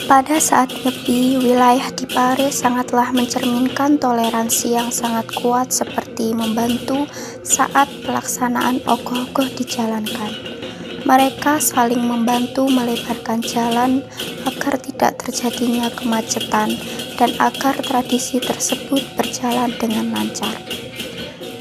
Pada saat Nyepi, wilayah di Pare sangatlah mencerminkan toleransi yang sangat kuat seperti membantu saat pelaksanaan ogoh-ogoh dijalankan. Mereka saling membantu melebarkan jalan agar tidak terjadinya kemacetan dan agar tradisi tersebut berjalan dengan lancar.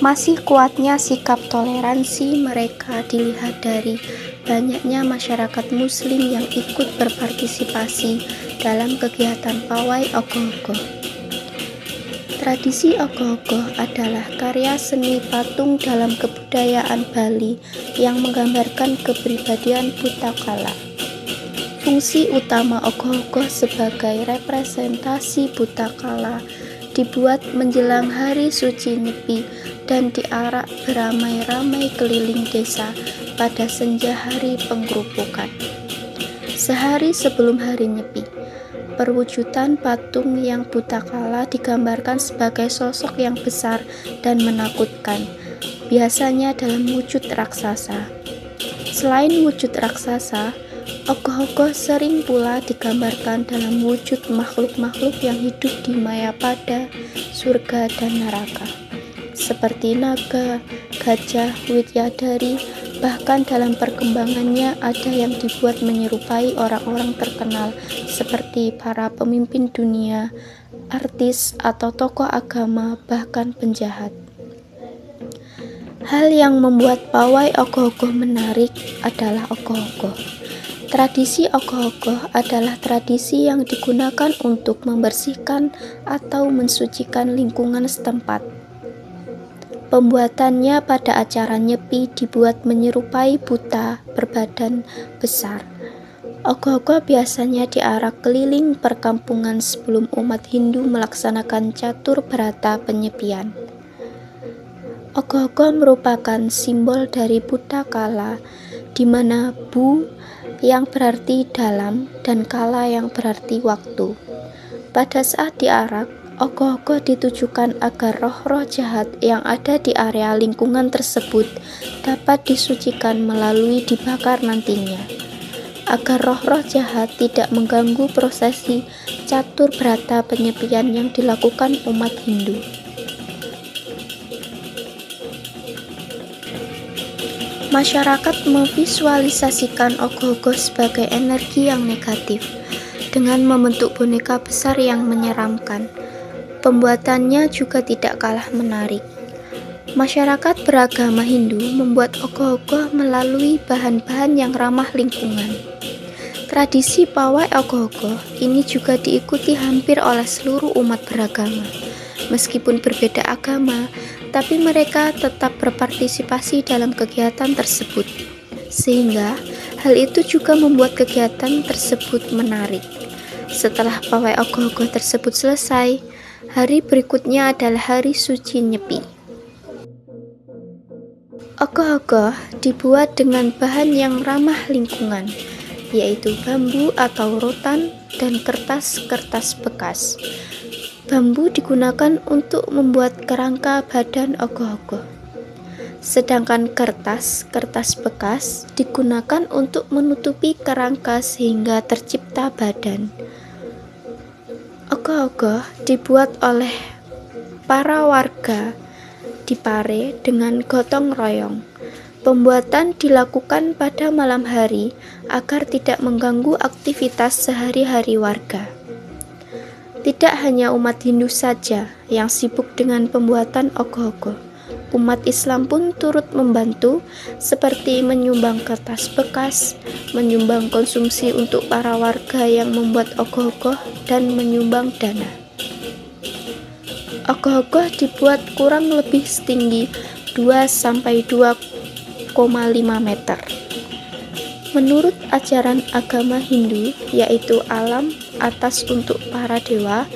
Masih kuatnya sikap toleransi mereka dilihat dari banyaknya masyarakat muslim yang ikut berpartisipasi dalam kegiatan pawai ogoh-ogoh. Tradisi ogoh-ogoh adalah karya seni patung dalam kebudayaan Bali yang menggambarkan kepribadian Puthakala. Fungsi utama ogoh-ogoh sebagai representasi Puthakala dibuat menjelang hari suci Nyepi dan diarak beramai-ramai keliling desa pada senja hari penggerupukan. Sehari sebelum hari Nyepi, perwujudan patung yang Puthakala digambarkan sebagai sosok yang besar dan menakutkan, biasanya dalam wujud raksasa. Selain wujud raksasa, ogoh-ogoh sering pula digambarkan dalam wujud makhluk-makhluk yang hidup di Mayapada, surga, dan neraka, seperti naga, gajah, widyadari. Bahkan dalam perkembangannya ada yang dibuat menyerupai orang-orang terkenal seperti para pemimpin dunia, artis, atau tokoh agama, bahkan penjahat. Hal yang membuat pawai ogoh-ogoh menarik adalah ogoh-ogoh. Tradisi ogoh-ogoh adalah tradisi yang digunakan untuk membersihkan atau mensucikan lingkungan setempat. Pembuatannya pada acara Nyepi dibuat menyerupai buta berbadan besar. Ogoh-ogoh biasanya diarak keliling perkampungan sebelum umat Hindu melaksanakan catur berata penyepian. Ogoh-ogoh merupakan simbol dari Puthakala, di mana Bu yang berarti dalam dan Kala yang berarti waktu. Pada saat diarak, ogoh-ogoh ditujukan agar roh-roh jahat yang ada di area lingkungan tersebut dapat disucikan melalui dibakar nantinya, agar roh-roh jahat tidak mengganggu prosesi catur berata penyepian yang dilakukan umat Hindu. Masyarakat memvisualisasikan ogoh-ogoh sebagai energi yang negatif dengan membentuk boneka besar yang menyeramkan. Pembuatannya juga tidak kalah menarik. Masyarakat beragama Hindu membuat ogoh-ogoh melalui bahan-bahan yang ramah lingkungan. Tradisi pawai ogoh-ogoh ini juga diikuti hampir oleh seluruh umat beragama. Meskipun berbeda agama, tapi mereka tetap berpartisipasi dalam kegiatan tersebut. Sehingga hal itu juga membuat kegiatan tersebut menarik. Setelah pawai ogoh-ogoh tersebut selesai, hari berikutnya adalah hari suci Nyepi. Ogoh-ogoh dibuat dengan bahan yang ramah lingkungan, yaitu bambu atau rotan dan kertas-kertas bekas. Bambu digunakan untuk membuat kerangka badan ogoh-ogoh. Sedangkan kertas-kertas bekas digunakan untuk menutupi kerangka sehingga tercipta badan. Ogoh-ogoh dibuat oleh para warga di Pare dengan gotong royong. Pembuatan dilakukan pada malam hari agar tidak mengganggu aktivitas sehari-hari warga. Tidak hanya umat Hindu saja yang sibuk dengan pembuatan ogoh-ogoh. Umat Islam pun turut membantu seperti menyumbang kertas bekas, menyumbang konsumsi untuk para warga yang membuat ogoh-ogoh, dan menyumbang dana. Ogoh-ogoh dibuat kurang lebih setinggi 2-2,5 meter. Menurut ajaran agama Hindu, yaitu alam atas untuk para dewa,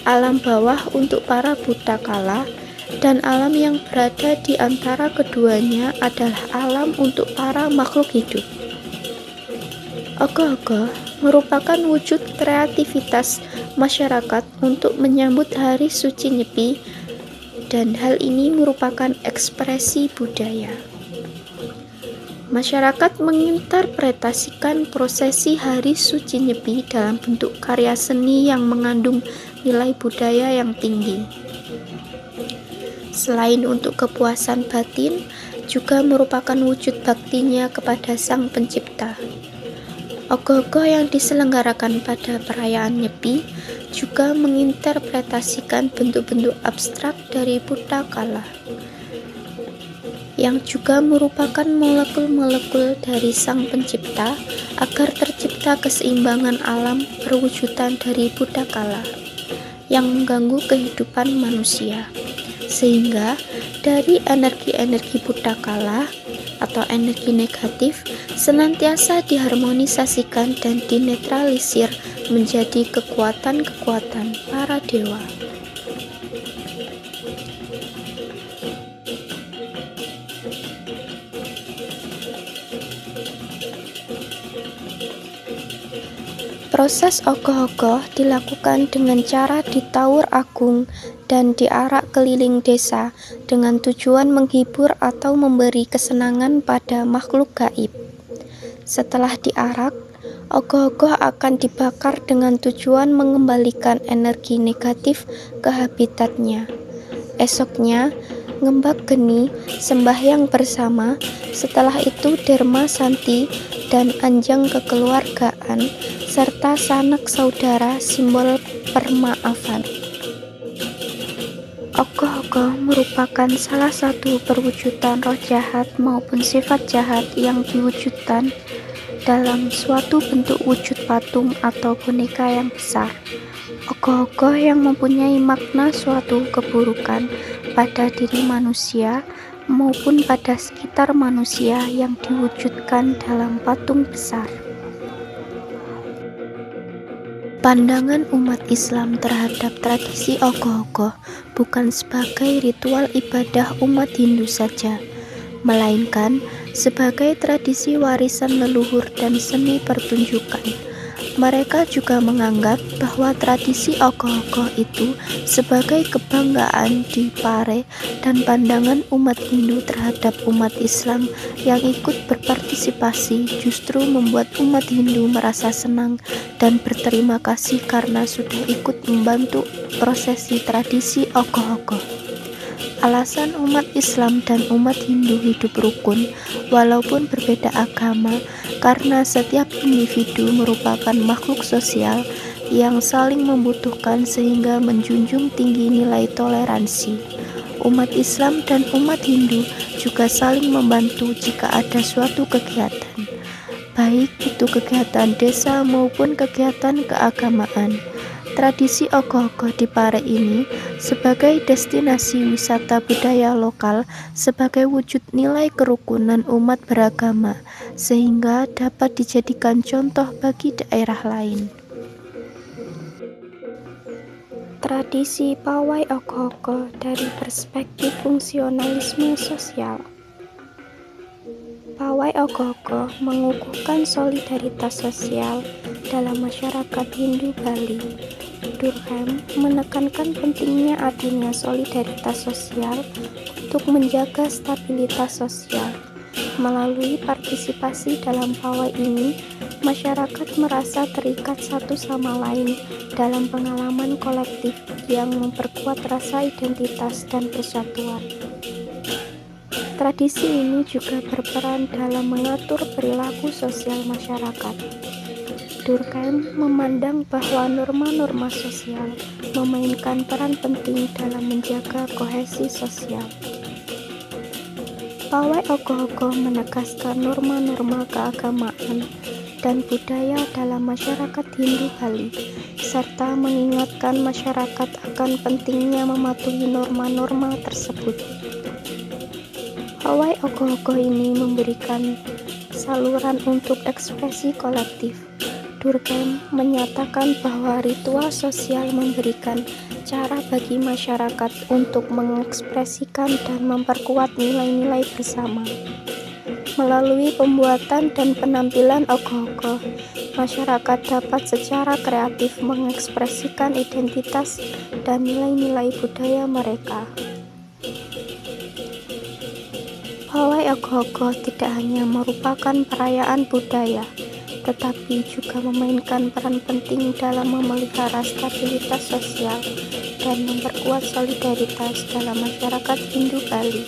alam bawah untuk para Puthakala, dan alam yang berada di antara keduanya adalah alam untuk para makhluk hidup. Ogoh-ogoh merupakan wujud kreativitas masyarakat untuk menyambut hari suci Nyepi, dan hal ini merupakan ekspresi budaya. Masyarakat menginterpretasikan prosesi Hari Suci Nyepi dalam bentuk karya seni yang mengandung nilai budaya yang tinggi. Selain untuk kepuasan batin, juga merupakan wujud baktinya kepada Sang Pencipta. Ogoh-ogoh yang diselenggarakan pada perayaan Nyepi juga menginterpretasikan bentuk-bentuk abstrak dari Buddha Kala, yang juga merupakan molekul-molekul dari Sang Pencipta agar tercipta keseimbangan alam perwujudan dari Buddha Kala yang mengganggu kehidupan manusia. Sehingga dari energi-energi Buddha Kala atau energi negatif senantiasa diharmonisasikan dan dinetralisir menjadi kekuatan-kekuatan para dewa. Proses ogoh-ogoh dilakukan dengan cara ditaur agung dan diarak keliling desa dengan tujuan menghibur atau memberi kesenangan pada makhluk gaib. Setelah diarak, ogoh-ogoh akan dibakar dengan tujuan mengembalikan energi negatif ke habitatnya. Esoknya, ngembak geni, sembahyang bersama, setelah itu derma santi dan anjang kekeluargaan, serta sanak saudara simbol permaafan. Ogoh-ogoh merupakan salah satu perwujudan roh jahat maupun sifat jahat yang diwujudkan dalam suatu bentuk wujud patung atau boneka yang besar. Ogoh-ogoh yang mempunyai makna suatu keburukan pada diri manusia maupun pada sekitar manusia yang diwujudkan dalam patung besar. Pandangan umat Islam terhadap tradisi ogoh-ogoh bukan sebagai ritual ibadah umat Hindu saja, melainkan sebagai tradisi warisan leluhur dan seni pertunjukan. Mereka juga menganggap bahwa tradisi ogoh-ogoh itu sebagai kebanggaan di Pare dan pandangan umat Hindu terhadap umat Islam yang ikut berpartisipasi justru membuat umat Hindu merasa senang dan berterima kasih karena sudah ikut membantu prosesi tradisi ogoh-ogoh. Alasan umat Islam dan umat Hindu hidup rukun walaupun berbeda agama karena setiap individu merupakan makhluk sosial yang saling membutuhkan sehingga menjunjung tinggi nilai toleransi. Umat Islam dan umat Hindu juga saling membantu jika ada suatu kegiatan, baik itu kegiatan desa maupun kegiatan keagamaan. Tradisi ogoh-ogoh di Pare ini sebagai destinasi wisata budaya lokal sebagai wujud nilai kerukunan umat beragama sehingga dapat dijadikan contoh bagi daerah lain. Tradisi pawai ogoh-ogoh dari perspektif fungsionalisme sosial. Pawai ogoh-ogoh mengukuhkan solidaritas sosial dalam masyarakat Hindu Bali. Durkheim menekankan pentingnya adanya solidaritas sosial untuk menjaga stabilitas sosial. Melalui partisipasi dalam pawai ini, masyarakat merasa terikat satu sama lain dalam pengalaman kolektif yang memperkuat rasa identitas dan persatuan. Tradisi ini juga berperan dalam mengatur perilaku sosial masyarakat. Durkheim memandang bahwa norma-norma sosial memainkan peran penting dalam menjaga kohesi sosial. Pawai ogoh-ogoh menegaskan norma-norma keagamaan dan budaya dalam masyarakat Hindu Bali, serta mengingatkan masyarakat akan pentingnya mematuhi norma-norma tersebut. Pawai ogoh-ogoh ini memberikan saluran untuk ekspresi kolektif. Durkheim menyatakan bahwa ritual sosial memberikan cara bagi masyarakat untuk mengekspresikan dan memperkuat nilai-nilai bersama. Melalui pembuatan dan penampilan ogoh-ogoh, masyarakat dapat secara kreatif mengekspresikan identitas dan nilai-nilai budaya mereka. Pawai Ogoh-ogoh tidak hanya merupakan perayaan budaya, tetapi juga memainkan peran penting dalam memelihara stabilitas sosial dan memperkuat solidaritas dalam masyarakat Hindu Bali.